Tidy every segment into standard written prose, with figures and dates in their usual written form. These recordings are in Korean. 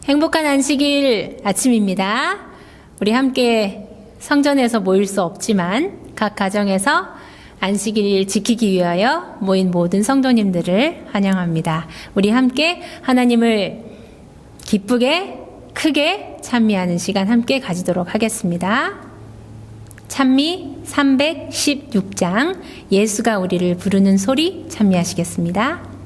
행복한 안식일 아침입니다. 우리 함께 성전에서 모일 수 없지만 각 가정에서 안식일 지키기 위하여 모인 모든 성도님들을 환영합니다. 우리 함께 하나님을 기쁘게 크게 찬미하는 시간 함께 가지도록 하겠습니다. 찬미 316장 예수가 우리를 부르는 소리 찬미하시겠습니다.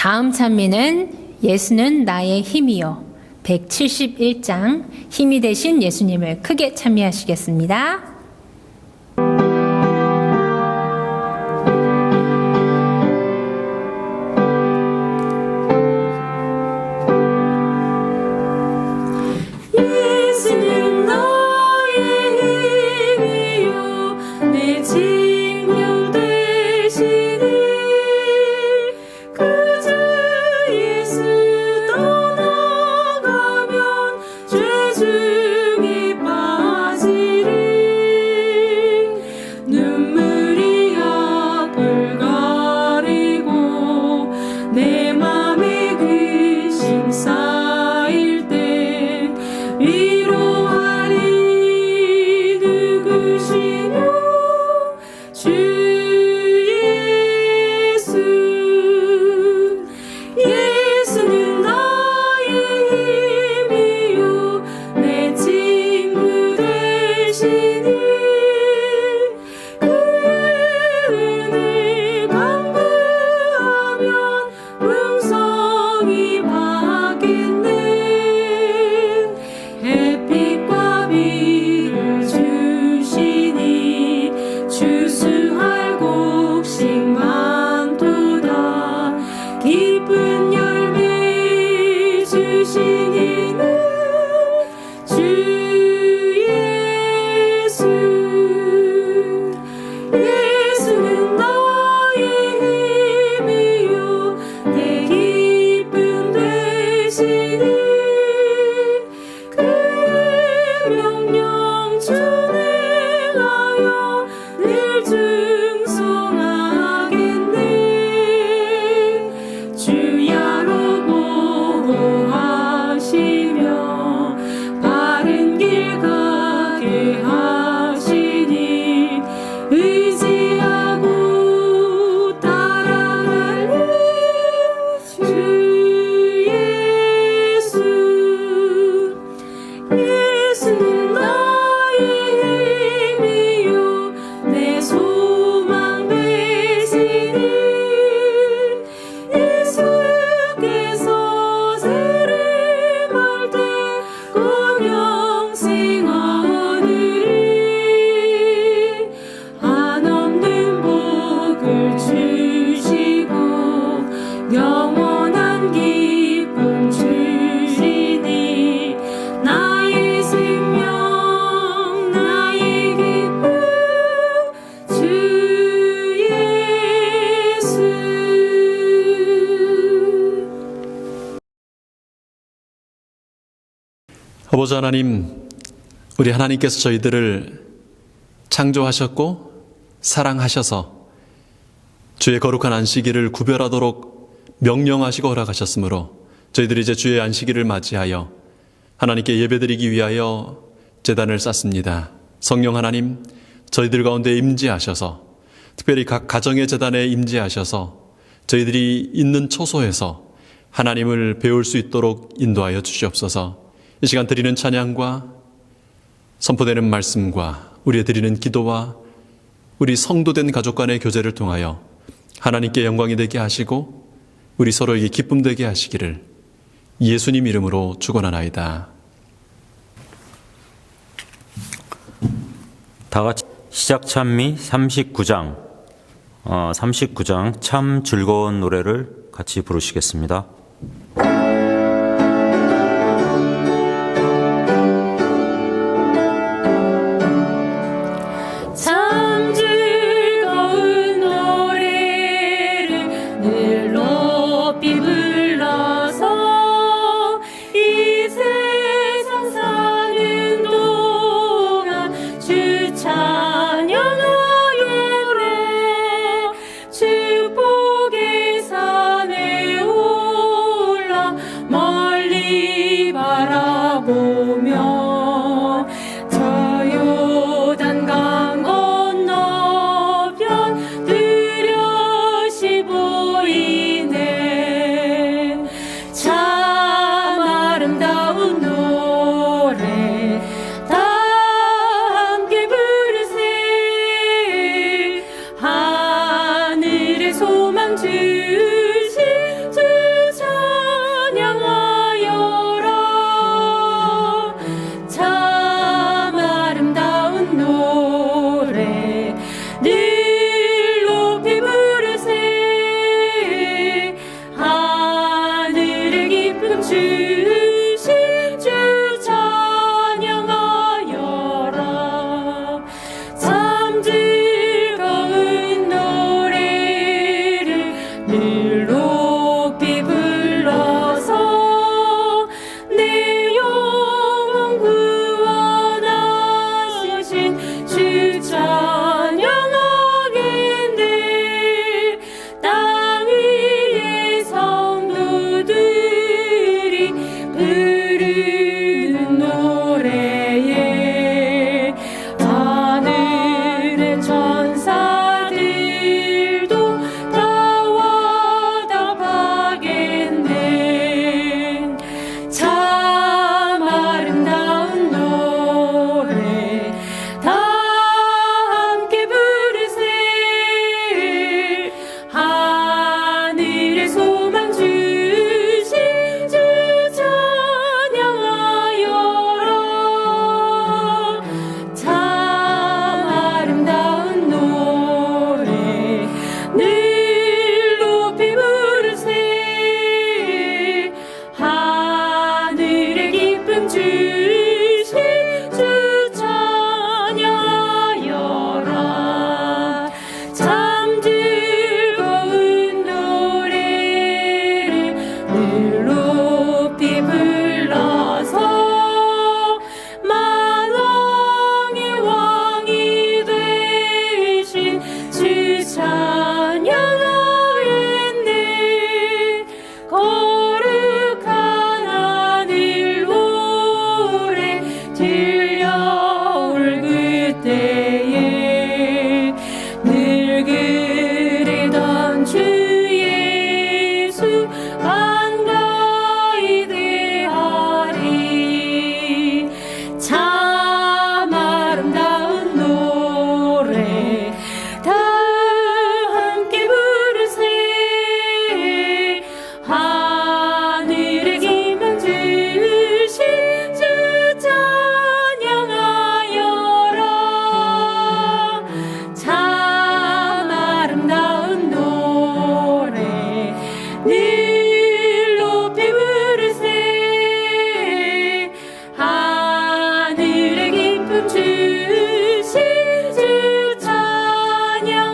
다음 찬미는 예수는 나의 힘이요 171장 힘이 되신 예수님을 크게 찬미하시겠습니다. 중에 빠지리 아버지 하나님, 우리 하나님께서 저희들을 창조하셨고 사랑하셔서 주의 거룩한 안식일을 구별하도록 명령하시고 허락하셨으므로 저희들이 이제 주의 안식일을 맞이하여 하나님께 예배드리기 위하여 제단을 쌓습니다. 성령 하나님, 저희들 가운데 임재하셔서 특별히 각 가정의 제단에 임재하셔서 저희들이 있는 처소에서 하나님을 배울 수 있도록 인도하여 주시옵소서. 이 시간 드리는 찬양과 선포되는 말씀과 우리의 드리는 기도와 우리 성도된 가족 간의 교제를 통하여 하나님께 영광이 되게 하시고 우리 서로에게 기쁨 되게 하시기를 예수님 이름으로 축원하나이다. 다 같이 시작 찬미 39장 참 즐거운 노래를 같이 부르시겠습니다. 참 즐거운 노래를 늘 높이 불러서 이 세상 사는 동안 주 찬양하여라. 축복의 산에 올라 멀리 바라보며 저 요단강 건너편 뚜렷이 보이네. 참 아름다운 노래 다 함께 부르세. 하늘의 소망 주신 주 찬양하여라. 참 아름다운 노래 늘 높이 부르세. 하늘의 기쁨 주신 주 찬양하여라. 참 즐거운 노래를 늘 높이 불러서 내 영혼 구원하신 주 찬양하겠네. 땅 위의 성도들이 부르는 노래에 하늘의 천사들도 다 와답하겠네. 참 아름다운 노래 다 함께 부르세. 하늘의 소망 주신 주 찬양하여라. 참 아름다운 노래 늘 높이 부르세. 하늘의 기쁨 주신 주 찬양하여라. 참 즐거운 노래를 늘 높이 불러서 만왕의 왕이 되신 주 찬양하겠네. 거룩한 하늘 노래 들려올 그때에 늘 그리던 주 예수 반가이 대하리. 참 아름다운 노래 다 함께 부르세. 하늘의 기쁨 주신 주 찬양하여라. 참 아름다운 노래 늘 높이 부르세. 하늘의 기쁨 주신 주 찬양하여라.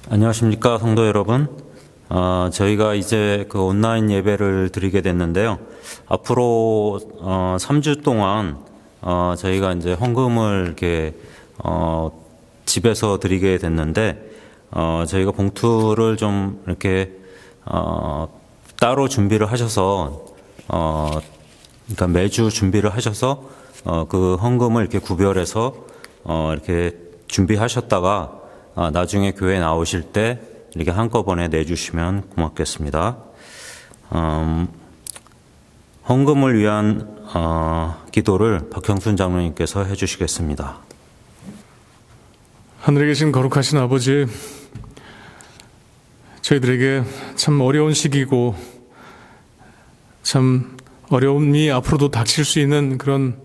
안녕하십니까 성도 여러분. 저희가 이제 그 온라인 예배를 드리게 됐는데요. 앞으로 3주 동안 저희가 이제 헌금을 이렇게 집에서 드리게 됐는데 저희가 봉투를 좀 이렇게 따로 준비를 하셔서 그러니까 매주 준비를 하셔서 그 헌금을 이렇게 구별해서 이렇게 준비하셨다가 나중에 교회 나오실 때 이렇게 한꺼번에 내주시면 고맙겠습니다. 헌금을 위한 기도를 박형순 장로님께서 해주시겠습니다. 하늘에 계신 거룩하신 아버지, 저희들에게 참 어려운 시기고 참 어려움이 앞으로도 닥칠 수 있는 그런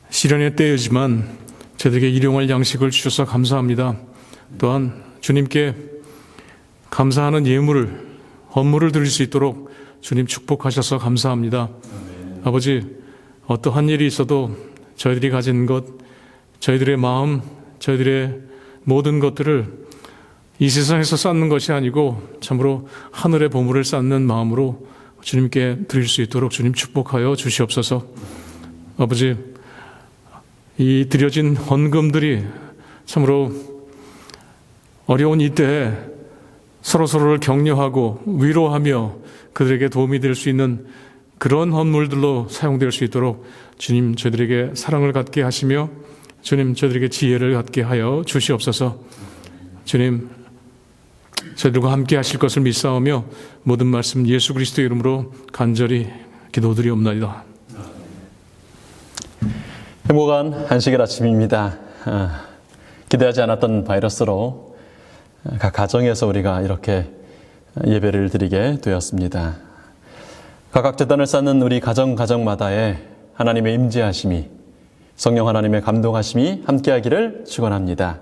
시련의 때이지만 저희들에게 일용할 양식을 주셔서 감사합니다. 또한 주님께 감사하는 예물을, 헌물을 드릴 수 있도록 주님 축복하셔서 감사합니다. 아버지, 어떠한 일이 있어도 저희들이 가진 것, 저희들의 마음, 저희들의 모든 것들을 이 세상에서 쌓는 것이 아니고 참으로 하늘의 보물을 쌓는 마음으로 주님께 드릴 수 있도록 주님 축복하여 주시옵소서. 아버지, 이 드려진 헌금들이 참으로 어려운 이때에 서로서로를 격려하고 위로하며 그들에게 도움이 될 수 있는 그런 헌물들로 사용될 수 있도록 주님 저희들에게 사랑을 갖게 하시며 주님 저희들에게 지혜를 갖게 하여 주시옵소서. 주님 저희들과 함께 하실 것을 믿사오며 모든 말씀 예수 그리스도의 이름으로 간절히 기도드리옵나이다. 행복한 안식일 아침입니다. 기대하지 않았던 바이러스로 각 가정에서 우리가 이렇게 예배를 드리게 되었습니다. 각각 제단을 쌓는 우리 가정마다에 하나님의 임재하심이, 성령 하나님의 감동하심이 함께하기를 축원합니다.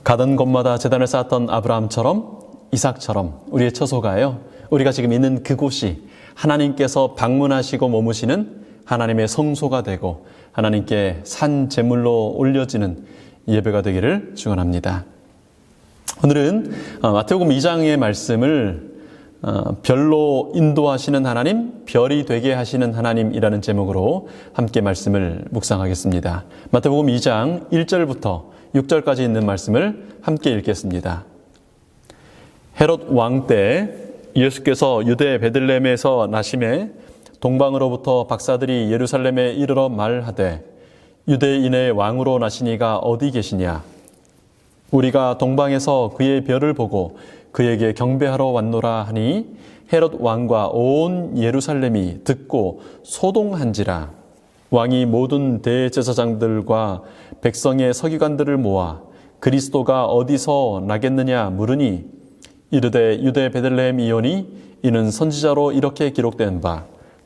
가던 곳마다 제단을 쌓았던 아브라함처럼, 이삭처럼 우리의 처소가요, 우리가 지금 있는 그곳이 하나님께서 방문하시고 머무시는 하나님의 성소가 되고 하나님께 산 제물로 올려지는 예배가 되기를 축원합니다. 오늘은 마태복음 2장의 말씀을 별로 인도하시는 하나님, 별이 되게 하시는 하나님이라는 제목으로 함께 말씀을 묵상하겠습니다. 마태복음 2장 1절부터 6절까지 있는 말씀을 함께 읽겠습니다. 헤롯 왕 때 예수께서 유대 베들레헴에서 나심에 동방으로부터 박사들이 예루살렘에 이르러 말하되 유대인의 왕으로 나시니가 어디 계시냐? 우리가 동방에서 그의 별을 보고 그에게 경배하러 왔노라 하니 헤롯 왕과 온 예루살렘이 듣고 소동한지라. 왕이 모든 대제사장들과 백성의 서기관들을 모아 그리스도가 어디서 나겠느냐 물으니 이르되 유대 베들레헴이오니 이는 선지자로 이렇게 기록된 바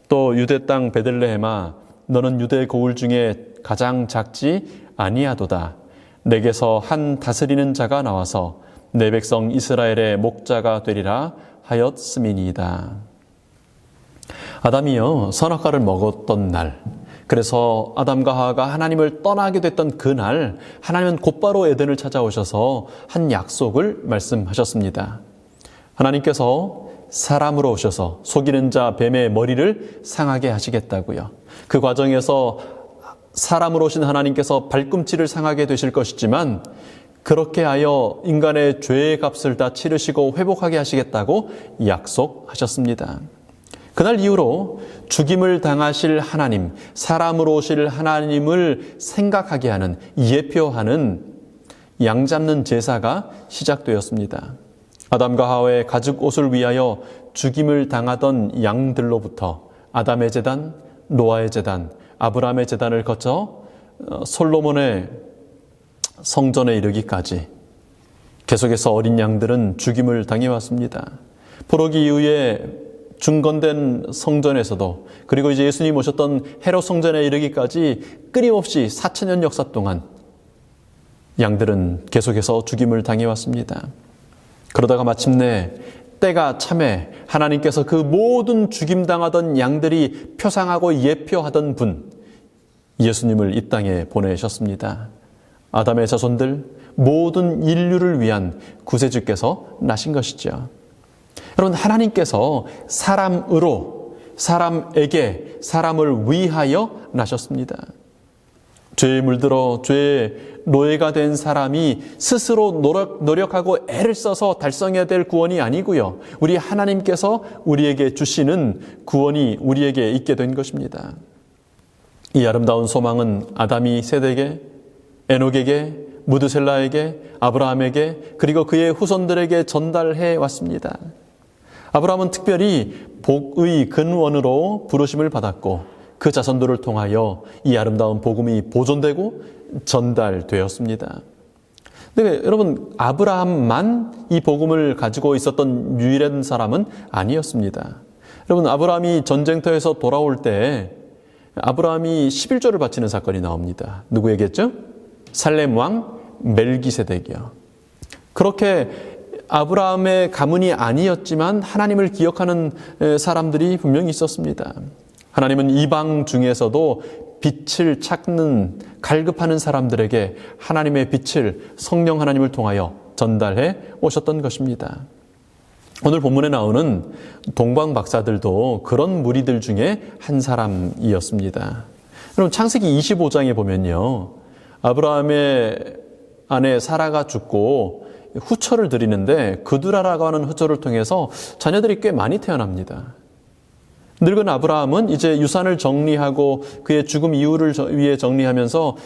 또 유대 땅 베들레헴아 너는 유대 고을 중에 가장 작지 아니하도다. 내게서 한 다스리는 자가 나와서 내 백성 이스라엘의 목자가 되리라 하였음이니이다. 아담이요 선악과를 먹었던 날, 그래서 아담과 하와가 하나님을 떠나게 됐던 그날 하나님은 곧바로 에덴을 찾아오셔서 한 약속을 말씀하셨습니다. 하나님께서 사람으로 오셔서 속이는 자 뱀의 머리를 상하게 하시겠다고요. 그 과정에서 사람으로 오신 하나님께서 발꿈치를 상하게 되실 것이지만 그렇게 하여 인간의 죄의 값을 다 치르시고 회복하게 하시겠다고 약속하셨습니다. 그날 이후로 죽임을 당하실 하나님, 사람으로 오실 하나님을 생각하게 하는, 예표하는 양 잡는 제사가 시작되었습니다. 아담과 하와의 가죽 옷을 위하여 죽임을 당하던 양들로부터 아담의 제단, 노아의 제단, 아브라함의 제단을 거쳐 솔로몬의 성전에 이르기까지 계속해서 어린 양들은 죽임을 당해왔습니다. 포로기 이후에 중건된 성전에서도, 그리고 이제 예수님 오셨던 헤롯 성전에 이르기까지 끊임없이 4,000년 역사 동안 양들은 계속해서 죽임을 당해왔습니다. 그러다가 마침내 때가 참에 하나님께서 그 모든 죽임당하던 양들이 표상하고 예표하던 분, 예수님을 이 땅에 보내셨습니다. 아담의 자손들, 모든 인류를 위한 구세주께서 나신 것이죠. 여러분, 하나님께서 사람으로, 사람에게, 사람을 위하여 나셨습니다. 죄에 물들어 죄의 노예가 된 사람이 스스로 노력하고 애를 써서 달성해야 될 구원이 아니고요. 우리 하나님께서 우리에게 주시는 구원이 우리에게 있게 된 것입니다. 이 아름다운 소망은 아담이 셋에게, 에녹에게, 무드셀라에게, 아브라함에게, 그리고 그의 후손들에게 전달해 왔습니다. 아브라함은 특별히 복의 근원으로 부르심을 받았고 그 자손들을 통하여 이 아름다운 복음이 보존되고 전달되었습니다. 근데 여러분, 아브라함만 이 복음을 가지고 있었던 유일한 사람은 아니었습니다. 여러분, 아브라함이 전쟁터에서 돌아올 때 아브라함이 11조를 바치는 사건이 나옵니다. 누구에게죠? 살렘 왕 멜기세덱이요. 그렇게 아브라함의 가문이 아니었지만 하나님을 기억하는 사람들이 분명히 있었습니다. 하나님은 이방 중에서도 빛을 찾는, 갈급하는 사람들에게 하나님의 빛을 성령 하나님을 통하여 전달해 오셨던 것입니다. 오늘 본문에 나오는 동방 박사들도 그런 무리들 중에 한 사람이었습니다. 여러분, 창세기 25장에 보면요, 아브라함의 아내 사라가 죽고 후처를 드리는데 그두라라고 하는 후처를 통해서 자녀들이 꽤 많이 태어납니다. 늙은 아브라함은 이제 유산을 정리하고 그의 죽음 이후를 위해 정리하면서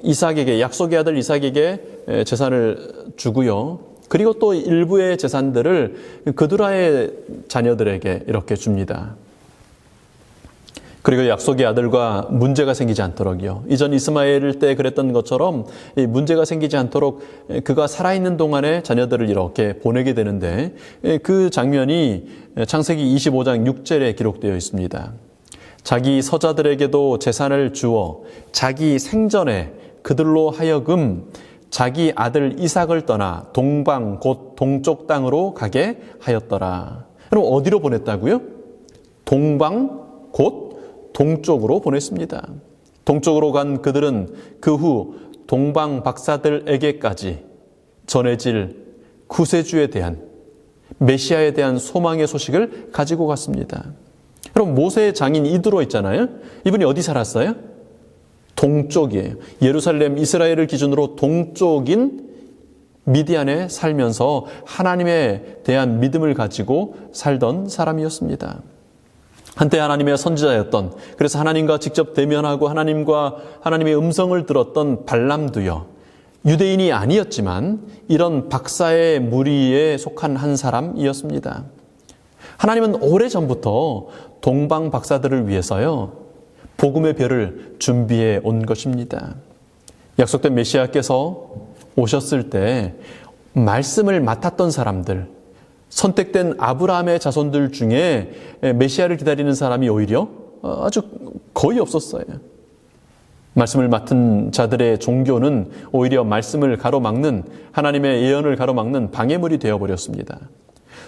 이삭에게, 약속의 아들 이삭에게 재산을 주고요. 그리고 또 일부의 재산들을 그두라의 자녀들에게 이렇게 줍니다. 그리고 약속의 아들과 문제가 생기지 않도록요. 이전 이스마엘 때 그랬던 것처럼 문제가 생기지 않도록 그가 살아있는 동안에 자녀들을 이렇게 보내게 되는데 그 장면이 창세기 25장 6절에 기록되어 있습니다. 자기 서자들에게도 재산을 주어 자기 생전에 그들로 하여금 자기 아들 이삭을 떠나 동방 곧 동쪽 땅으로 가게 하였더라. 그럼 어디로 보냈다고요? 동방 곧 동쪽으로 보냈습니다. 동쪽으로 간 그들은 그 후 동방 박사들에게까지 전해질 구세주에 대한, 메시아에 대한 소망의 소식을 가지고 갔습니다. 그럼 모세의 장인 이드로 있잖아요. 이분이 어디 살았어요? 동쪽이에요. 예루살렘, 이스라엘을 기준으로 동쪽인 미디안에 살면서 하나님에 대한 믿음을 가지고 살던 사람이었습니다. 한때 하나님의 선지자였던, 그래서 하나님과 직접 대면하고 하나님의 음성을 들었던 발람도요, 유대인이 아니었지만 이런 박사의 무리에 속한 한 사람이었습니다. 하나님은 오래전부터 동방 박사들을 위해서요, 복음의 별을 준비해 온 것입니다. 약속된 메시아께서 오셨을 때 말씀을 맡았던 사람들, 선택된 아브라함의 자손들 중에 메시아를 기다리는 사람이 오히려 아주 거의 없었어요. 말씀을 맡은 자들의 종교는 오히려 말씀을 가로막는, 하나님의 예언을 가로막는 방해물이 되어버렸습니다.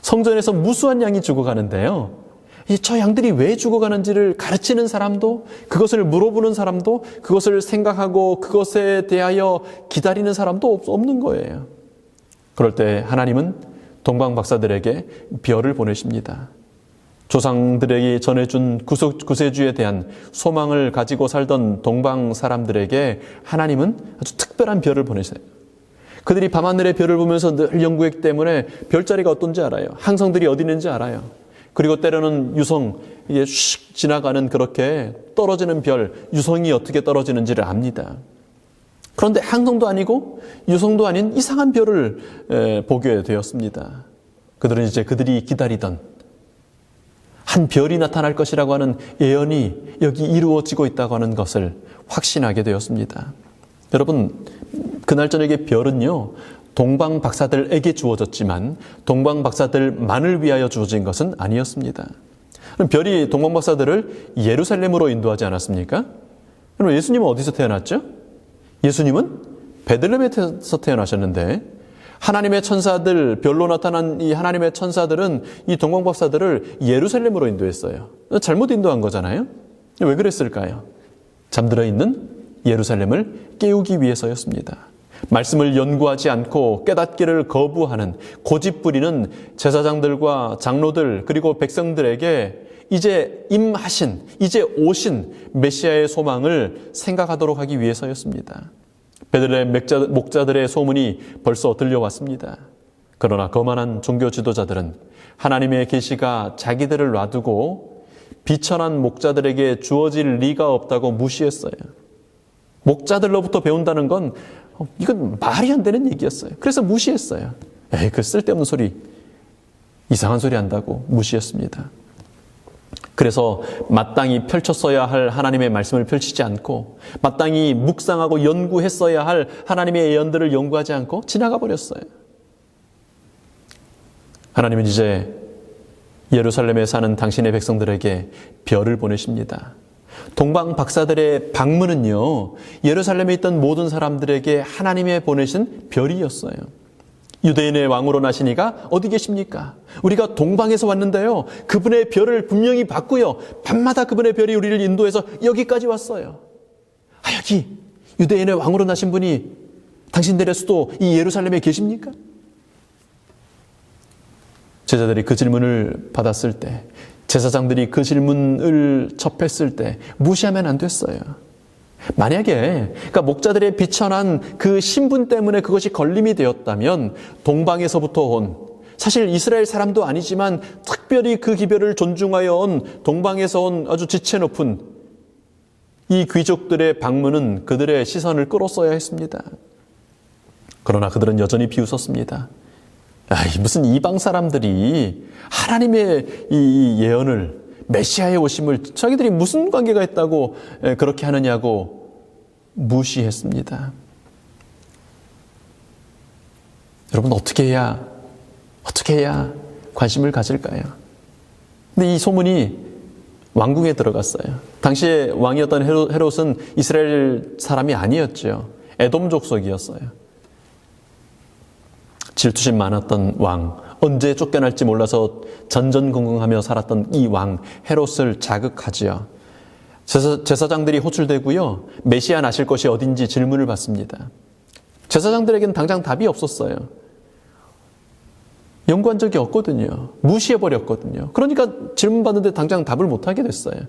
성전에서 무수한 양이 죽어가는데요, 저 양들이 왜 죽어가는지를 가르치는 사람도, 그것을 물어보는 사람도, 그것을 생각하고 그것에 대하여 기다리는 사람도 없는 거예요. 그럴 때 하나님은 동방 박사들에게 별을 보내십니다. 조상들에게 전해준 구세주에 대한 소망을 가지고 살던 동방 사람들에게 하나님은 아주 특별한 별을 보내세요. 그들이 밤하늘의 별을 보면서 늘 연구했기 때문에 별자리가 어떤지 알아요. 항성들이 어디 있는지 알아요. 그리고 때로는 유성, 이게 슉 지나가는 그렇게 떨어지는 별, 유성이 어떻게 떨어지는지를 압니다. 그런데 항성도 아니고 유성도 아닌 이상한 별을 보게 되었습니다. 그들은 이제 그들이 기다리던 한 별이 나타날 것이라고 하는 예언이 여기 이루어지고 있다고 하는 것을 확신하게 되었습니다. 여러분, 그날 저녁에 별은요, 동방 박사들에게 주어졌지만 동방 박사들만을 위하여 주어진 것은 아니었습니다. 별이 동방 박사들을 예루살렘으로 인도하지 않았습니까? 그럼 예수님은 어디서 태어났죠? 예수님은 베들레헴에서 태어나셨는데 하나님의 천사들, 별로 나타난 이 하나님의 천사들은 이 동방 박사들을 예루살렘으로 인도했어요. 잘못 인도한 거잖아요. 왜 그랬을까요? 잠들어 있는 예루살렘을 깨우기 위해서였습니다. 말씀을 연구하지 않고 깨닫기를 거부하는 고집부리는 제사장들과 장로들 그리고 백성들에게 이제 임하신, 이제 오신 메시아의 소망을 생각하도록 하기 위해서였습니다. 베들레헴 목자들의 소문이 벌써 들려왔습니다. 그러나 거만한 종교 지도자들은 하나님의 계시가 자기들을 놔두고 비천한 목자들에게 주어질 리가 없다고 무시했어요. 목자들로부터 배운다는 건 이건 말이 안 되는 얘기였어요. 그래서 무시했어요. 에이, 그 쓸데없는 소리, 이상한 소리 한다고 무시했습니다. 그래서 마땅히 펼쳤어야 할 하나님의 말씀을 펼치지 않고 마땅히 묵상하고 연구했어야 할 하나님의 예언들을 연구하지 않고 지나가 버렸어요. 하나님은 이제 예루살렘에 사는 당신의 백성들에게 별을 보내십니다. 동방 박사들의 방문은요, 예루살렘에 있던 모든 사람들에게 하나님의 보내신 별이었어요. 유대인의 왕으로 나시니가 어디 계십니까? 우리가 동방에서 왔는데요, 그분의 별을 분명히 봤고요, 밤마다 그분의 별이 우리를 인도해서 여기까지 왔어요. 여기 유대인의 왕으로 나신 분이 당신들의 수도 이 예루살렘에 계십니까? 제자들이 그 질문을 받았을 때, 제사장들이 그 질문을 접했을 때 무시하면 안 됐어요. 만약에 그러니까 목자들의 비천한 그 신분 때문에 그것이 걸림이 되었다면 동방에서부터 온, 사실 이스라엘 사람도 아니지만 특별히 그 기별을 존중하여 온 동방에서 온 아주 지체 높은 이 귀족들의 방문은 그들의 시선을 끌었어야 했습니다. 그러나 그들은 여전히 비웃었습니다. 무슨 이방 사람들이 하나님의 이 예언을, 메시아의 오심을 자기들이 무슨 관계가 있다고 그렇게 하느냐고 무시했습니다. 여러분, 어떻게 해야 관심을 가질까요? 근데 이 소문이 왕궁에 들어갔어요. 당시에 왕이었던 헤롯은 이스라엘 사람이 아니었죠. 에돔 족속이었어요. 질투심 많았던 왕, 언제 쫓겨날지 몰라서 전전긍긍하며 살았던 이 왕 헤롯을 자극하지요. 제사장들이 호출되고요, 메시아 나실 것이 어딘지 질문을 받습니다. 제사장들에게는 당장 답이 없었어요. 연구한 적이 없거든요. 무시해버렸거든요. 그러니까 질문받는데 당장 답을 못하게 됐어요.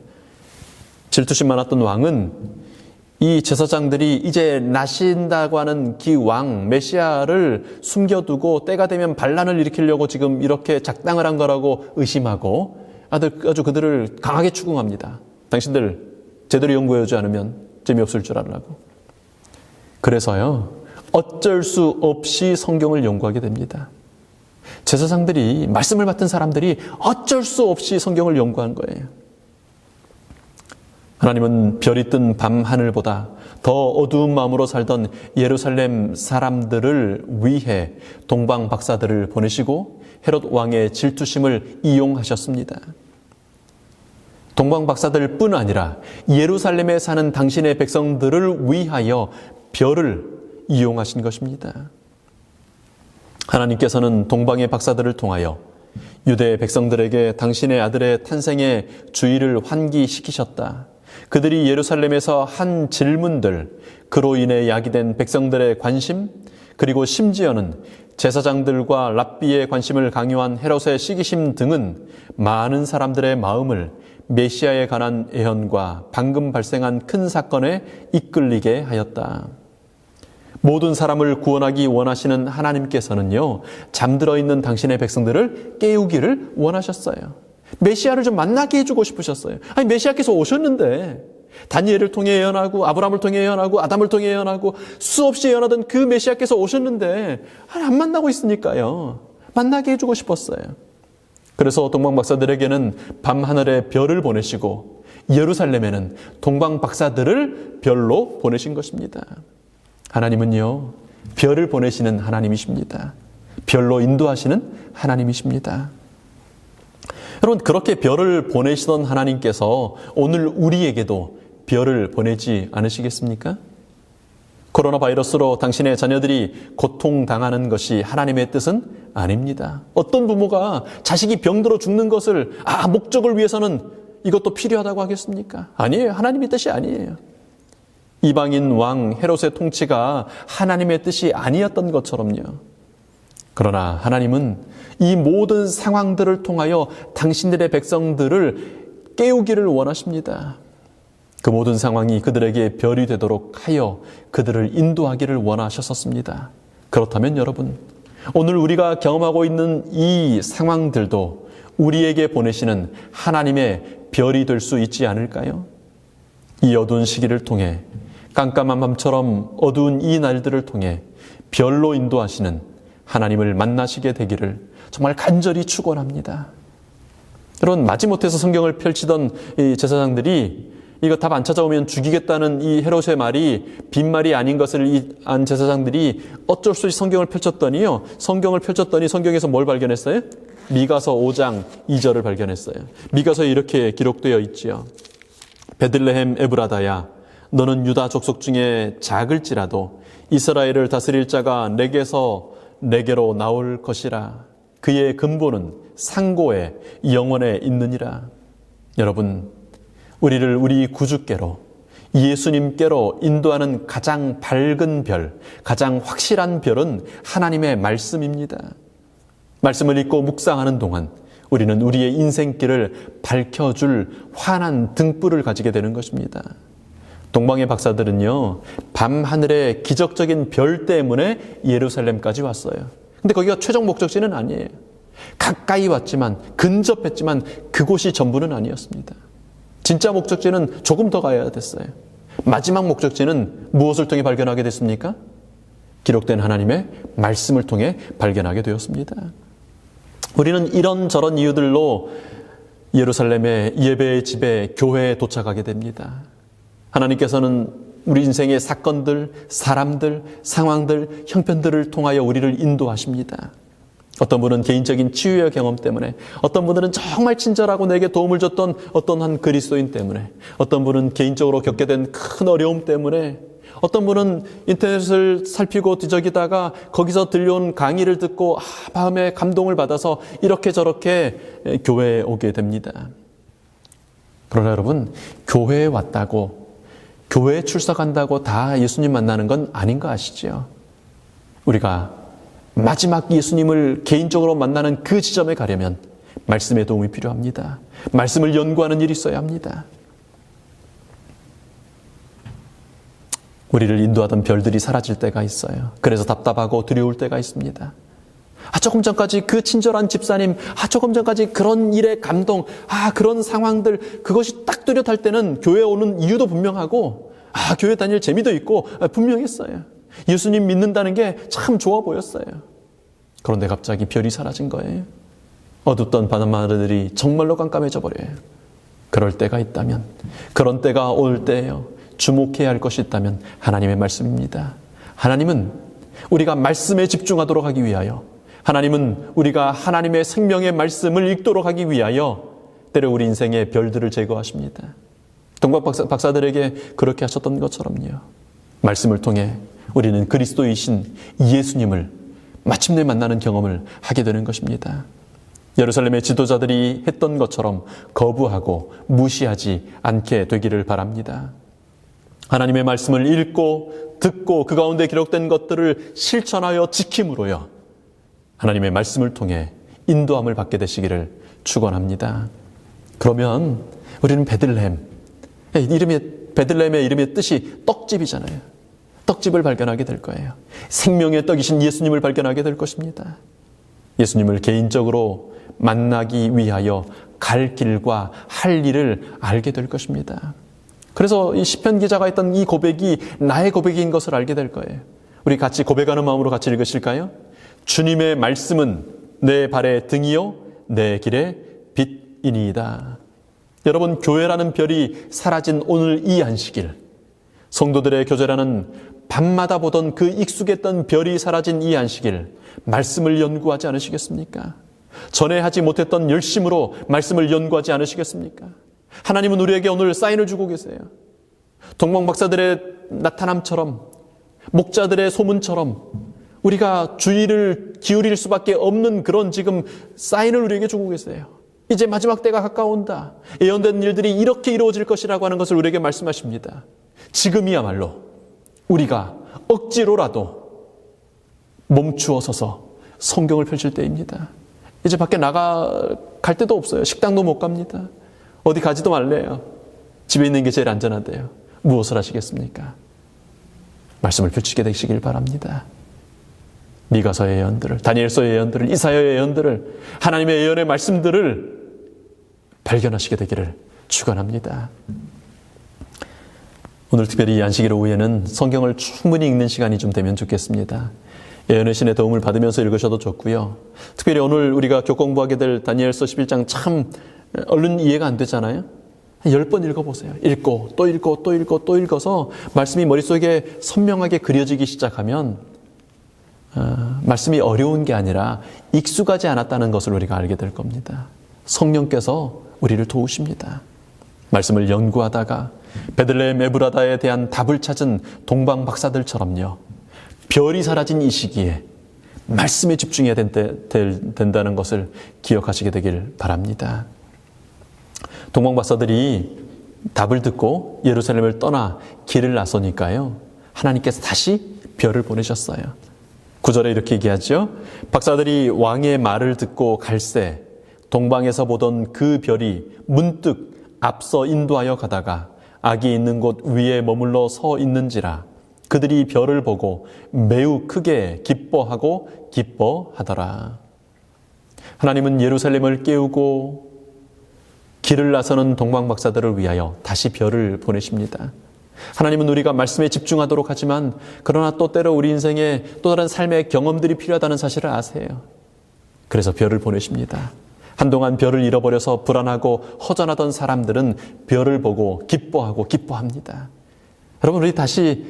질투심 많았던 왕은 이 제사장들이 이제 나신다고 하는 그 왕 메시아를 숨겨두고 때가 되면 반란을 일으키려고 지금 이렇게 작당을 한 거라고 의심하고 아주 그들을 강하게 추궁합니다. 당신들 제대로 연구해오지 않으면 재미없을 줄 알라고. 그래서요, 어쩔 수 없이 성경을 연구하게 됩니다. 제사장들이, 말씀을 받은 사람들이 어쩔 수 없이 성경을 연구한 거예요. 하나님은 별이 뜬 밤 하늘보다 더 어두운 마음으로 살던 예루살렘 사람들을 위해 동방 박사들을 보내시고 헤롯 왕의 질투심을 이용하셨습니다. 동방 박사들 뿐 아니라 예루살렘에 사는 당신의 백성들을 위하여 별을 이용하신 것입니다. 하나님께서는 동방의 박사들을 통하여 유대 백성들에게 당신의 아들의 탄생의 주의를 환기시키셨다. 그들이 예루살렘에서 한 질문들, 그로 인해 야기된 백성들의 관심, 그리고 심지어는 제사장들과 랍비의 관심을 강요한 헤롯의 시기심 등은 많은 사람들의 마음을 메시아에 관한 예언과 방금 발생한 큰 사건에 이끌리게 하였다. 모든 사람을 구원하기 원하시는 하나님께서는요, 잠들어 있는 당신의 백성들을 깨우기를 원하셨어요. 메시아를 좀 만나게 해주고 싶으셨어요. 메시아께서 오셨는데 다니엘을 통해 예언하고 아브라함을 통해 예언하고 아담을 통해 예언하고 수없이 예언하던 그 메시아께서 오셨는데 안 만나고 있으니까요, 만나게 해주고 싶었어요. 그래서 동방 박사들에게는 밤하늘에 별을 보내시고 예루살렘에는 동방 박사들을 별로 보내신 것입니다. 하나님은요, 별을 보내시는 하나님이십니다. 별로 인도하시는 하나님이십니다. 여러분, 그렇게 별을 보내시던 하나님께서 오늘 우리에게도 별을 보내지 않으시겠습니까? 코로나 바이러스로 당신의 자녀들이 고통당하는 것이 하나님의 뜻은 아닙니다. 어떤 부모가 자식이 병들어 죽는 것을 목적을 위해서는 이것도 필요하다고 하겠습니까? 아니에요. 하나님의 뜻이 아니에요. 이방인 왕 헤롯의 통치가 하나님의 뜻이 아니었던 것처럼요. 그러나 하나님은 이 모든 상황들을 통하여 당신들의 백성들을 깨우기를 원하십니다. 그 모든 상황이 그들에게 별이 되도록 하여 그들을 인도하기를 원하셨었습니다. 그렇다면 여러분, 오늘 우리가 경험하고 있는 이 상황들도 우리에게 보내시는 하나님의 별이 될 수 있지 않을까요? 이 어두운 시기를 통해, 깜깜한 밤처럼 어두운 이 날들을 통해 별로 인도하시는 하나님을 만나시게 되기를 정말 간절히 축원합니다. 여러분, 마지못해서 성경을 펼치던 이 제사장들이 이거 답 안 찾아오면 죽이겠다는 이 헤롯의 말이 빈말이 아닌 것을 안 제사장들이 어쩔 수 없이 성경을 펼쳤더니요. 성경을 펼쳤더니 성경에서 뭘 발견했어요? 미가서 5장 2절을 발견했어요. 미가서에 이렇게 기록되어 있지요. 베들레헴 에브라다야, 너는 유다 족속 중에 작을지라도 이스라엘을 다스릴 자가 내게로 나올 것이라. 그의 근본은 상고에 영원에 있느니라. 여러분, 우리를 우리 구주께로, 예수님께로 인도하는 가장 밝은 별, 가장 확실한 별은 하나님의 말씀입니다. 말씀을 읽고 묵상하는 동안 우리는 우리의 인생길을 밝혀줄 환한 등불을 가지게 되는 것입니다. 동방의 박사들은요, 밤하늘의 기적적인 별 때문에 예루살렘까지 왔어요. 근데 거기가 최종 목적지는 아니에요. 가까이 왔지만, 근접했지만 그곳이 전부는 아니었습니다. 진짜 목적지는 조금 더 가야 됐어요. 마지막 목적지는 무엇을 통해 발견하게 됐습니까? 기록된 하나님의 말씀을 통해 발견하게 되었습니다. 우리는 이런저런 이유들로 예루살렘의 예배의 집에, 교회에 도착하게 됩니다. 하나님께서는 우리 인생의 사건들, 사람들, 상황들, 형편들을 통하여 우리를 인도하십니다. 어떤 분은 개인적인 치유의 경험 때문에, 어떤 분들은 정말 친절하고 내게 도움을 줬던 어떤 한 그리스도인 때문에, 어떤 분은 개인적으로 겪게 된 큰 어려움 때문에, 어떤 분은 인터넷을 살피고 뒤적이다가 거기서 들려온 강의를 듣고 마음에 감동을 받아서 이렇게 저렇게 교회에 오게 됩니다. 그러나 여러분, 교회에 왔다고, 교회에 출석한다고 다 예수님 만나는 건 아닌 거 아시죠? 우리가 마지막 예수님을 개인적으로 만나는 그 지점에 가려면 말씀의 도움이 필요합니다. 말씀을 연구하는 일이 있어야 합니다. 우리를 인도하던 별들이 사라질 때가 있어요. 그래서 답답하고 두려울 때가 있습니다. 조금 전까지 그 친절한 집사님, 조금 전까지 그런 일의 감동, 그런 상황들, 그것이 딱 뚜렷할 때는 교회에 오는 이유도 분명하고, 교회 다닐 재미도 있고 분명했어요. 예수님 믿는다는 게 참 좋아 보였어요. 그런데 갑자기 별이 사라진 거예요. 어둡던 밤하늘이 정말로 깜깜해져 버려요. 그럴 때가 있다면, 그런 때가 올 때예요. 주목해야 할 것이 있다면 하나님의 말씀입니다. 하나님은 우리가 말씀에 집중하도록 하기 위하여, 하나님은 우리가 하나님의 생명의 말씀을 읽도록 하기 위하여 때로 우리 인생의 별들을 제거하십니다. 동방 박사들에게 그렇게 하셨던 것처럼요. 말씀을 통해 우리는 그리스도이신 예수님을 마침내 만나는 경험을 하게 되는 것입니다. 예루살렘의 지도자들이 했던 것처럼 거부하고 무시하지 않게 되기를 바랍니다. 하나님의 말씀을 읽고 듣고 그 가운데 기록된 것들을 실천하여 지킴으로요, 하나님의 말씀을 통해 인도함을 받게 되시기를 축원합니다. 그러면 우리는 베들레헴의 이름의 뜻이 떡집이잖아요. 떡집을 발견하게 될 거예요. 생명의 떡이신 예수님을 발견하게 될 것입니다. 예수님을 개인적으로 만나기 위하여 갈 길과 할 일을 알게 될 것입니다. 그래서 이 시편 기자가 했던 이 고백이 나의 고백인 것을 알게 될 거예요. 우리 같이 고백하는 마음으로 같이 읽으실까요? 주님의 말씀은 내 발의 등이요 내 길의 빛이니이다. 여러분, 교회라는 별이 사라진 오늘 이 안식일, 성도들의 교제라는 밤마다 보던 그 익숙했던 별이 사라진 이 안식일, 말씀을 연구하지 않으시겠습니까? 전에 하지 못했던 열심으로 말씀을 연구하지 않으시겠습니까? 하나님은 우리에게 오늘 사인을 주고 계세요. 동방 박사들의 나타남처럼, 목자들의 소문처럼 우리가 주의를 기울일 수밖에 없는 그런 지금 사인을 우리에게 주고 계세요. 이제 마지막 때가 가까운다. 예언된 일들이 이렇게 이루어질 것이라고 하는 것을 우리에게 말씀하십니다. 지금이야말로 우리가 억지로라도 멈추어 서서 성경을 펼칠 때입니다. 이제 밖에 나갈 데도 없어요. 식당도 못 갑니다. 어디 가지도 말래요. 집에 있는 게 제일 안전하대요. 무엇을 하시겠습니까? 말씀을 펼치게 되시길 바랍니다. 미가서의 예언들을, 다니엘서의 예언들을, 이사야의 예언들을, 하나님의 예언의 말씀들을 발견하시게 되기를 축원합니다. 오늘 특별히 이 안식일 오후에는 성경을 충분히 읽는 시간이 좀 되면 좋겠습니다. 예언의 신의 도움을 받으면서 읽으셔도 좋고요. 특별히 오늘 우리가 교공부하게 될 다니엘서 11장 참 얼른 이해가 안 되잖아요. 10번 읽어보세요. 읽고 또 읽고 또 읽고 또 읽어서 말씀이 머릿속에 선명하게 그려지기 시작하면 말씀이 어려운 게 아니라 익숙하지 않았다는 것을 우리가 알게 될 겁니다. 성령께서 우리를 도우십니다. 말씀을 연구하다가 베들레헴 에브라다에 대한 답을 찾은 동방 박사들처럼요. 별이 사라진 이 시기에 말씀에 집중해야 된다는 것을 기억하시게 되길 바랍니다. 동방 박사들이 답을 듣고 예루살렘을 떠나 길을 나서니까요. 하나님께서 다시 별을 보내셨어요. 9절에 이렇게 얘기하죠. 박사들이 왕의 말을 듣고 갈새 동방에서 보던 그 별이 문득 앞서 인도하여 가다가 악이 있는 곳 위에 머물러 서 있는지라 그들이 별을 보고 매우 크게 기뻐하고 기뻐하더라. 하나님은 예루살렘을 깨우고 길을 나서는 동방 박사들을 위하여 다시 별을 보내십니다. 하나님은 우리가 말씀에 집중하도록 하지만 그러나 또 때로 우리 인생에 또 다른 삶의 경험들이 필요하다는 사실을 아세요. 그래서 별을 보내십니다. 한동안 별을 잃어버려서 불안하고 허전하던 사람들은 별을 보고 기뻐하고 기뻐합니다. 여러분, 우리 다시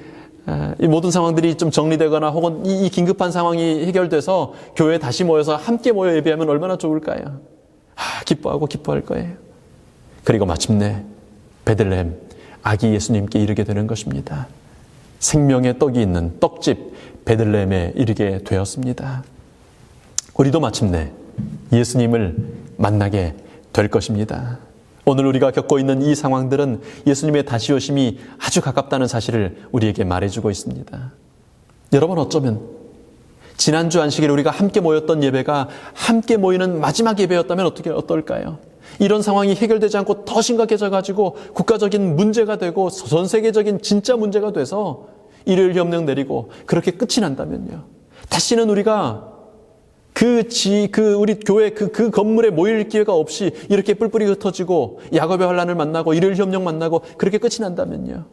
이 모든 상황들이 좀 정리되거나 혹은 이 긴급한 상황이 해결돼서 교회에 다시 모여서 함께 모여 예배하면 얼마나 좋을까요? 기뻐하고 기뻐할 거예요. 그리고 마침내 베들레헴 아기 예수님께 이르게 되는 것입니다. 생명의 떡이 있는 떡집 베들레헴에 이르게 되었습니다. 우리도 마침내 예수님을 만나게 될 것입니다. 오늘 우리가 겪고 있는 이 상황들은 예수님의 다시 오심이 아주 가깝다는 사실을 우리에게 말해주고 있습니다. 여러분, 어쩌면 지난주 안식일 우리가 함께 모였던 예배가 함께 모이는 마지막 예배였다면 어떨까요? 이런 상황이 해결되지 않고 더 심각해져가지고 국가적인 문제가 되고 전 세계적인 진짜 문제가 돼서 일요일 협령 내리고 그렇게 끝이 난다면요. 다시는 우리가 우리 교회 그 건물에 모일 기회가 없이 이렇게 뿔뿔이 흩어지고 야곱의 환란을 만나고 일요일 협령 만나고 그렇게 끝이 난다면요.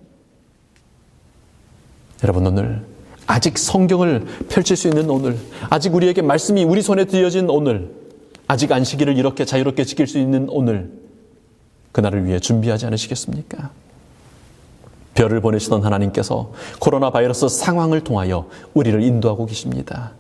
여러분, 오늘 아직 성경을 펼칠 수 있는 오늘, 아직 우리에게 말씀이 우리 손에 들려진 오늘, 아직 안식일을 이렇게 자유롭게 지킬 수 있는 오늘, 그날을 위해 준비하지 않으시겠습니까? 별을 보내시던 하나님께서 코로나 바이러스 상황을 통하여 우리를 인도하고 계십니다.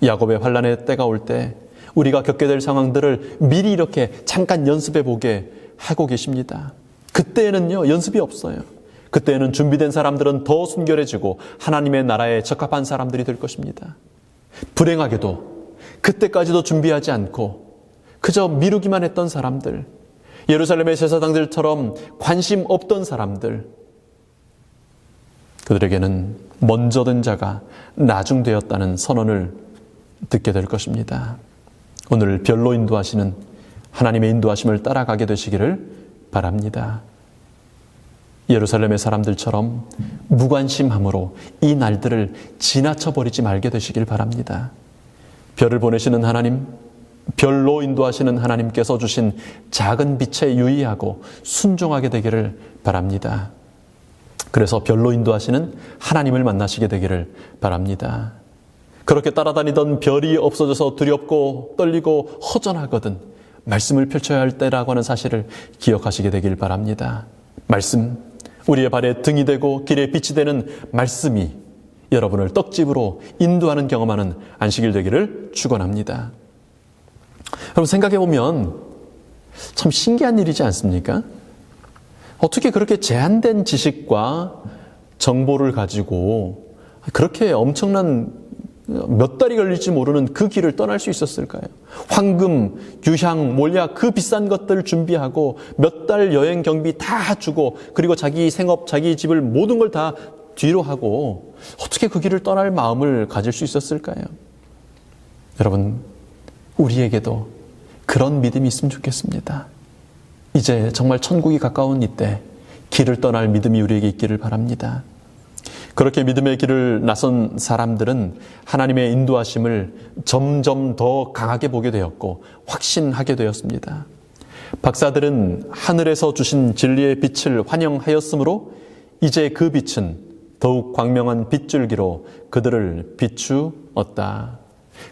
야곱의 환란의 때가 올 때 우리가 겪게 될 상황들을 미리 이렇게 잠깐 연습해 보게 하고 계십니다. 그때에는요, 연습이 없어요. 그때에는 준비된 사람들은 더 순결해지고 하나님의 나라에 적합한 사람들이 될 것입니다. 불행하게도 그때까지도 준비하지 않고 그저 미루기만 했던 사람들, 예루살렘의 제사장들처럼 관심 없던 사람들, 그들에게는 먼저 된 자가 나중되었다는 선언을 듣게 될 것입니다. 오늘 별로 인도하시는 하나님의 인도하심을 따라가게 되시기를 바랍니다. 예루살렘의 사람들처럼 무관심함으로 이 날들을 지나쳐버리지 말게 되시길 바랍니다. 별을 보내시는 하나님, 별로 인도하시는 하나님께서 주신 작은 빛에 유의하고 순종하게 되기를 바랍니다. 그래서 별로 인도하시는 하나님을 만나시게 되기를 바랍니다. 그렇게 따라다니던 별이 없어져서 두렵고 떨리고 허전하거든 말씀을 펼쳐야 할 때라고 하는 사실을 기억하시게 되길 바랍니다. 말씀, 우리의 발에 등이 되고 길에 빛이 되는 말씀이 여러분을 떡집으로 인도하는 경험하는 안식일 되기를 축원합니다. 여러분, 생각해보면 참 신기한 일이지 않습니까? 어떻게 그렇게 제한된 지식과 정보를 가지고 그렇게 엄청난 몇 달이 걸릴지 모르는 그 길을 떠날 수 있었을까요? 황금, 유향, 몰약 그 비싼 것들 준비하고 몇 달 여행 경비 다 주고 그리고 자기 생업, 자기 집을 모든 걸 다 뒤로 하고 어떻게 그 길을 떠날 마음을 가질 수 있었을까요? 여러분, 우리에게도 그런 믿음이 있으면 좋겠습니다. 이제 정말 천국이 가까운 이때 길을 떠날 믿음이 우리에게 있기를 바랍니다. 그렇게 믿음의 길을 나선 사람들은 하나님의 인도하심을 점점 더 강하게 보게 되었고 확신하게 되었습니다. 박사들은 하늘에서 주신 진리의 빛을 환영하였으므로 이제 그 빛은 더욱 광명한 빗줄기로 그들을 비추었다.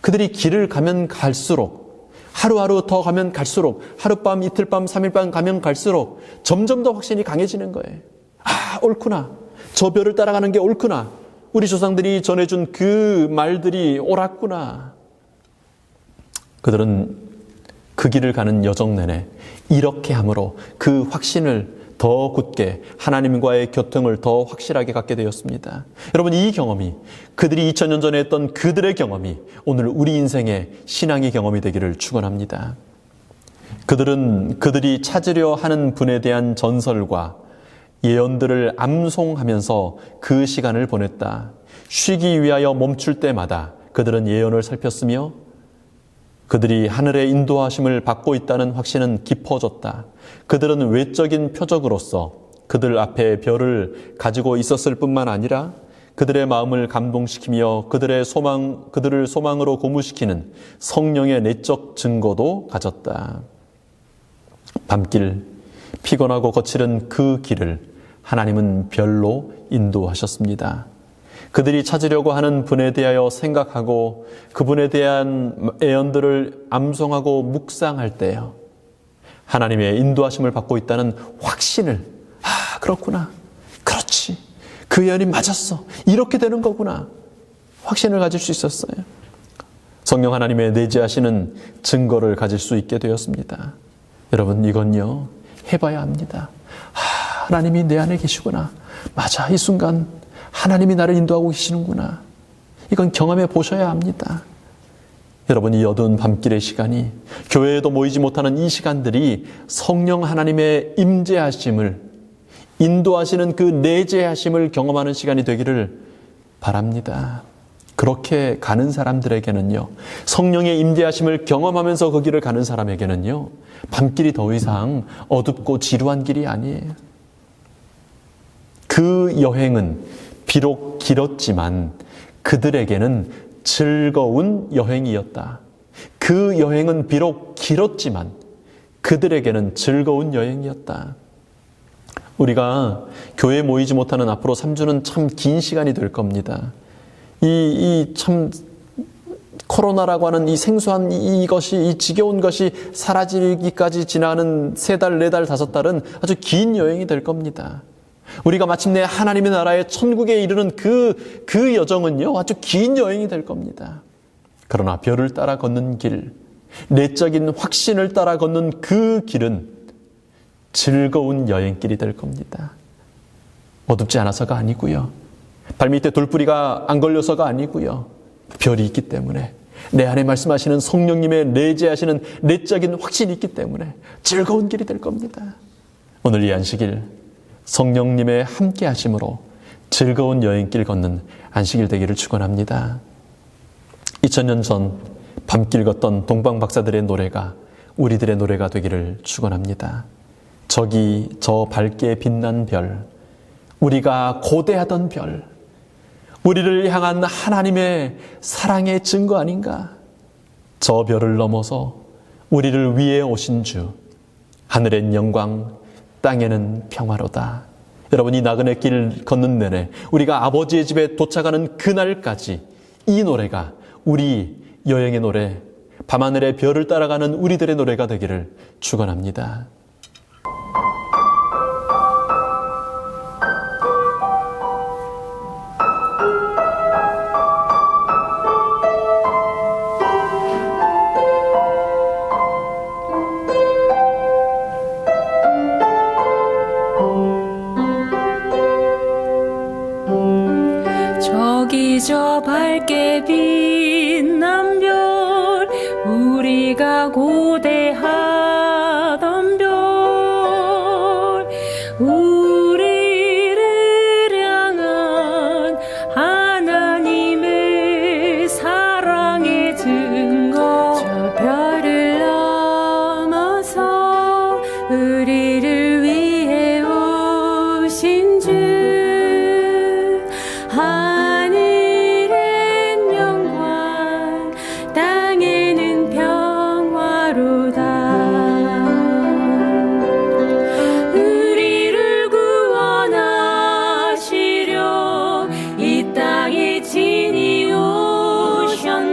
그들이 길을 가면 갈수록 하루하루 더 가면 갈수록 하룻밤, 이틀밤, 3일밤 가면 갈수록 점점 더 확신이 강해지는 거예요. 아, 옳구나. 저 별을 따라가는 게 옳구나. 우리 조상들이 전해준 그 말들이 옳았구나. 그들은 그 길을 가는 여정 내내 이렇게 함으로 그 확신을 더 굳게 하나님과의 교통을 더 확실하게 갖게 되었습니다. 여러분, 이 경험이 그들이 2000년 전에 했던 그들의 경험이 오늘 우리 인생의 신앙의 경험이 되기를 축원합니다. 그들은 그들이 찾으려 하는 분에 대한 전설과 예언들을 암송하면서 그 시간을 보냈다. 쉬기 위하여 멈출 때마다 그들은 예언을 살폈으며 그들이 하늘의 인도하심을 받고 있다는 확신은 깊어졌다. 그들은 외적인 표적으로서 그들 앞에 별을 가지고 있었을 뿐만 아니라 그들의 마음을 감동시키며 그들을 소망으로 고무시키는 성령의 내적 증거도 가졌다. 밤길, 피곤하고 거칠은 그 길을 하나님은 별로 인도하셨습니다. 그들이 찾으려고 하는 분에 대하여 생각하고 그분에 대한 예언들을 암송하고 묵상할 때요, 하나님의 인도하심을 받고 있다는 확신을, 아, 그렇구나, 그렇지, 그 예언이 맞았어, 이렇게 되는 거구나, 확신을 가질 수 있었어요. 성령 하나님의 내재하시는 증거를 가질 수 있게 되었습니다. 여러분, 이건요 해봐야 합니다. 하나님이 내 안에 계시구나, 맞아, 이 순간 하나님이 나를 인도하고 계시는구나, 이건 경험해 보셔야 합니다. 여러분, 이 어두운 밤길의 시간이, 교회에도 모이지 못하는 이 시간들이 성령 하나님의 임재하심을, 인도하시는 그 내재하심을 경험하는 시간이 되기를 바랍니다. 그렇게 가는 사람들에게는요, 성령의 임재하심을 경험하면서 그 길을 가는 사람에게는요, 밤길이 더 이상 어둡고 지루한 길이 아니에요. 그 여행은 비록 길었지만 그들에게는 즐거운 여행이었다. 그 여행은 비록 길었지만 그들에게는 즐거운 여행이었다. 우리가 교회에 모이지 못하는 앞으로 3주는 참 긴 시간이 될 겁니다. 이 참 코로나라고 하는 이 생소한 이것이, 이 지겨운 것이 사라지기까지 지나는 3달, 4달, 5달은 아주 긴 여행이 될 겁니다. 우리가 마침내 하나님의 나라의 천국에 이르는 그 여정은요, 아주 긴 여행이 될 겁니다. 그러나 별을 따라 걷는 길, 내적인 확신을 따라 걷는 그 길은 즐거운 여행길이 될 겁니다. 어둡지 않아서가 아니고요, 발밑에 돌뿌리가 안 걸려서가 아니고요, 별이 있기 때문에, 내 안에 말씀하시는 성령님의 내재하시는 내적인 확신이 있기 때문에 즐거운 길이 될 겁니다. 오늘 이 안식일 성령님의 함께 하심으로 즐거운 여행길 걷는 안식일 되기를 축원합니다. 2000년 전 밤길 걷던 동방 박사들의 노래가 우리들의 노래가 되기를 축원합니다. 저기 저 밝게 빛난 별, 우리가 고대하던 별, 우리를 향한 하나님의 사랑의 증거 아닌가? 저 별을 넘어서 우리를 위해 오신 주, 하늘엔 영광, 땅에는 평화로다. 여러분, 이 나그네 길 걷는 내내 우리가 아버지의 집에 도착하는 그날까지 이 노래가 우리 여행의 노래, 밤하늘의 별을 따라가는 우리들의 노래가 되기를 축원합니다. 저기 저 밝게 밝게 빛난 별 우리가 고대하던 별 우리를 향한 하나님의 사랑의 증거 저 별을 넘어서 우리를 위해 오신 주 하늘엔 영광 땅에는 평화로다 우리를 구원하시려 이 땅에 진이 오셨네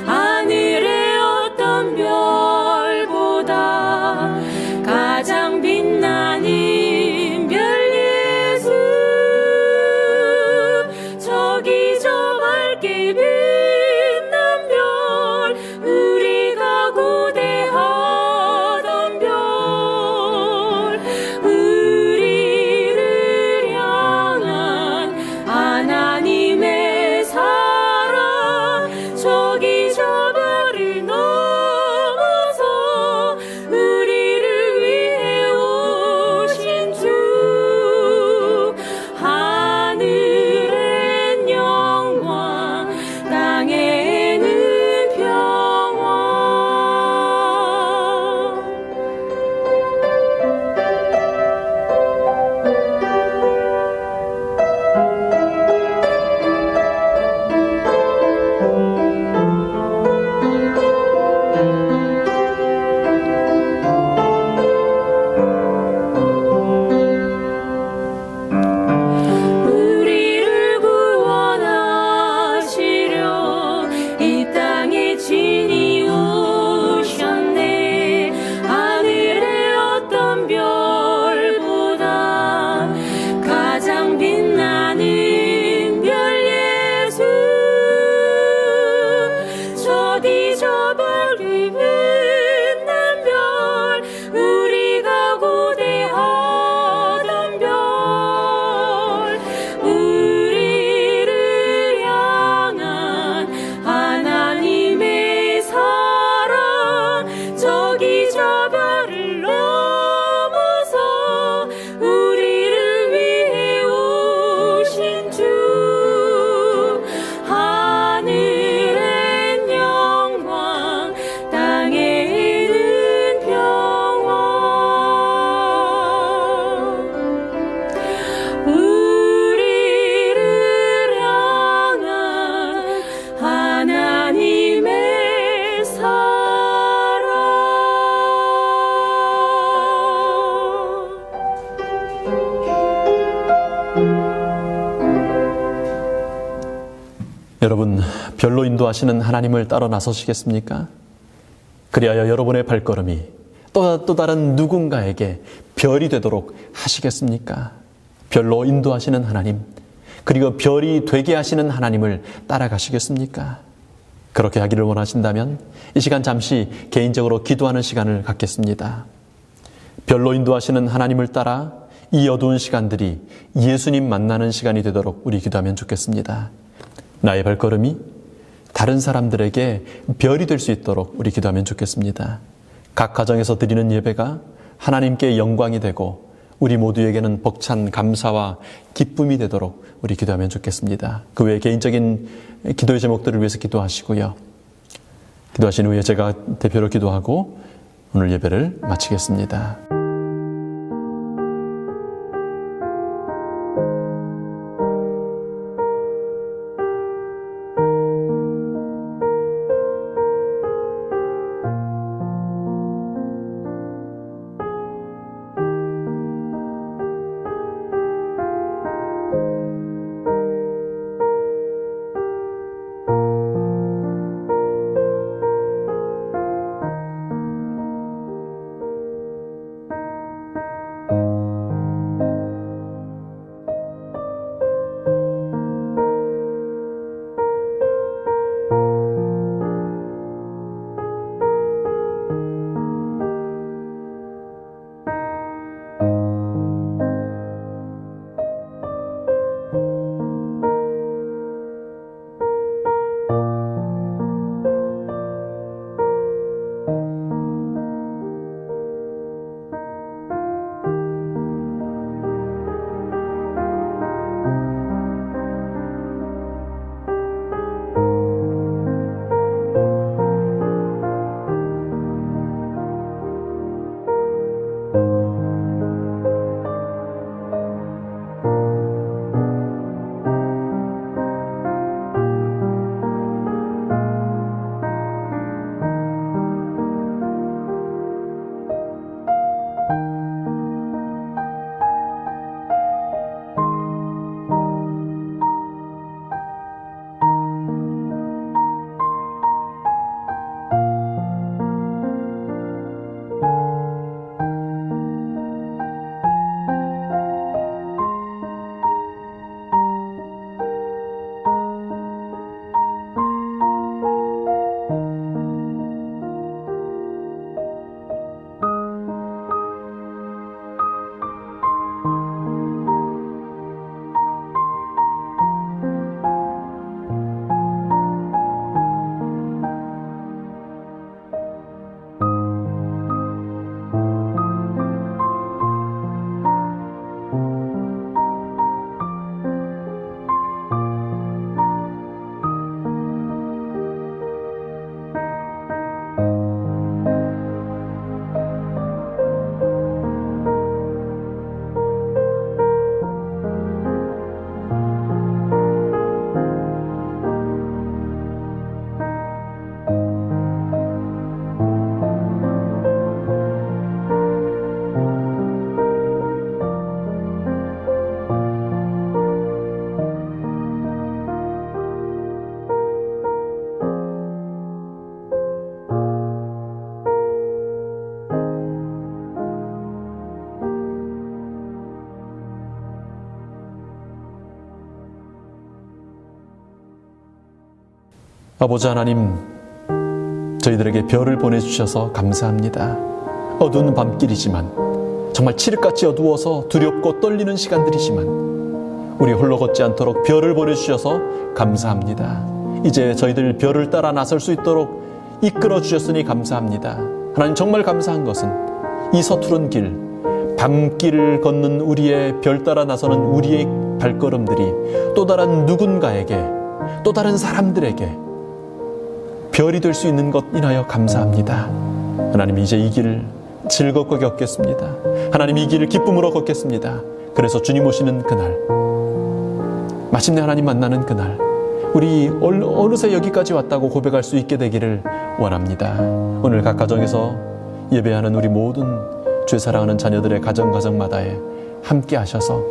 하늘의 어떤 별보다 가장 빛나는 별 예수 저기 저 밝게 빛난 별 우리가 고대하던 별 우리를 향한 하나님의 사랑 저기 저 별을 넘어서 우리를 위해 오신 주 하늘엔 영광 땅에는 평화 우리를 구원하시려 이 땅에 진이 오셨네 하늘의 어떤 별보다 가장 빛나는 별 예수 저기 저 별이 빛난 별 우리가 고대하던 별 우리를 향한 하나님의 사랑 저기 저 별을 넘어서 우리를 위해 오신 주 하늘엔 영광 땅에는 평화 우리를 향한 하나님의 사랑 여러분, 별로 인도하시는 하나님을 따라 나서시겠습니까? 그리하여 여러분의 발걸음이 또 다른 누군가에게 별이 되도록 하시겠습니까? 별로 인도하시는 하나님, 그리고 별이 되게 하시는 하나님을 따라가시겠습니까? 그렇게 하기를 원하신다면 이 시간 잠시 개인적으로 기도하는 시간을 갖겠습니다. 별로 인도하시는 하나님을 따라 이 어두운 시간들이 예수님 만나는 시간이 되도록 우리 기도하면 좋겠습니다. 나의 발걸음이 다른 사람들에게 별이 될 수 있도록 우리 기도하면 좋겠습니다. 각 가정에서 드리는 예배가 하나님께 영광이 되고 우리 모두에게는 벅찬 감사와 기쁨이 되도록 우리 기도하면 좋겠습니다. 그 외에 개인적인 기도의 제목들을 위해서 기도하시고요. 기도하신 후에 제가 대표로 기도하고 오늘 예배를 마치겠습니다. 아버지 하나님, 저희들에게 별을 보내주셔서 감사합니다. 어두운 밤길이지만, 정말 칠흑같이 어두워서 두렵고 떨리는 시간들이지만 우리 홀로 걷지 않도록 별을 보내주셔서 감사합니다. 이제 저희들 별을 따라 나설 수 있도록 이끌어 주셨으니 감사합니다. 하나님, 정말 감사한 것은 이 서투른 길, 밤길을 걷는 우리의 별 따라 나서는 우리의 발걸음들이 또 다른 누군가에게, 또 다른 사람들에게 별이 될 수 있는 것 인하여 감사합니다. 하나님, 이제 이 길을 즐겁게 걷겠습니다. 하나님, 이 길을 기쁨으로 걷겠습니다. 그래서 주님 오시는 그날, 마침내 하나님 만나는 그날, 우리 어느새 여기까지 왔다고 고백할 수 있게 되기를 원합니다. 오늘 각 가정에서 예배하는 우리 모든 주의 사랑하는 자녀들의 가정마다에 함께 하셔서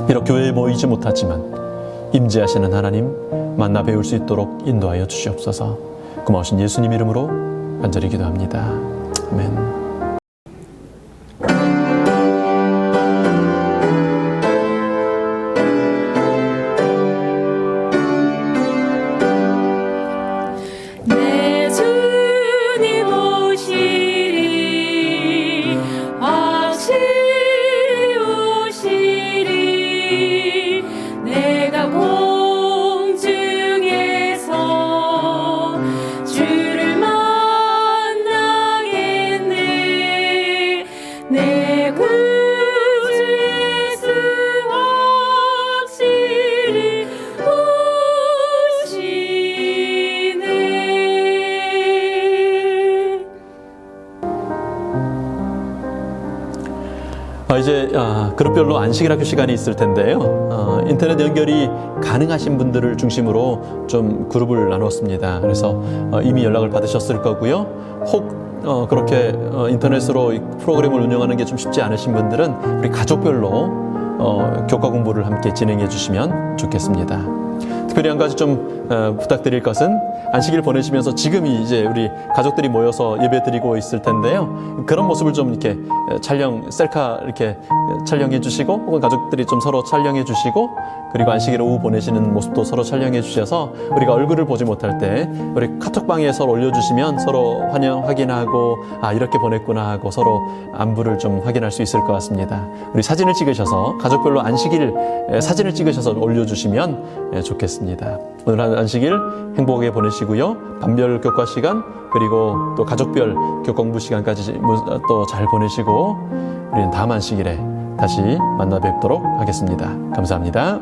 비록 교회에 모이지 못하지만 임재하시는 하나님 만나 배울 수 있도록 인도하여 주시옵소서. 고마우신 예수님 이름으로 간절히 기도합니다. 아멘. 내 주님 오시리 확실히 오시리 내가 공중에서 주를 만나겠네 내 구주 예수 확실히 이제 그룹별로 안식일 학교 시간이 있을 텐데요. 인터넷 연결이 가능하신 분들을 중심으로 좀 그룹을 나눴습니다. 그래서 이미 연락을 받으셨을 거고요. 혹 그렇게 인터넷으로 이 프로그램을 운영하는 게 좀 쉽지 않으신 분들은 우리 가족별로 교과 공부를 함께 진행해 주시면 좋겠습니다. 특별히 한 가지 좀 부탁드릴 것은 안식일 보내시면서 지금이 이제 우리 가족들이 모여서 예배 드리고 있을 텐데요. 그런 모습을 좀 이렇게 셀카 이렇게 촬영해 주시고, 혹은 가족들이 좀 서로 촬영해 주시고, 그리고 안식일 오후 보내시는 모습도 서로 촬영해 주셔서 우리가 얼굴을 보지 못할 때 우리 카톡방에 서로 올려주시면 서로 확인하고 이렇게 보냈구나 하고 서로 안부를 좀 확인할 수 있을 것 같습니다. 우리 사진을 찍으셔서 가족별로 안식일 사진을 찍으셔서 올려주시면 좋겠습니다. 오늘 안식일 행복하게 보내시고요. 반별 교과 시간 그리고 또 가족별 교과 공부 시간까지 또 잘 보내시고 우리는 다음 안식일에 다시 만나 뵙도록 하겠습니다. 감사합니다.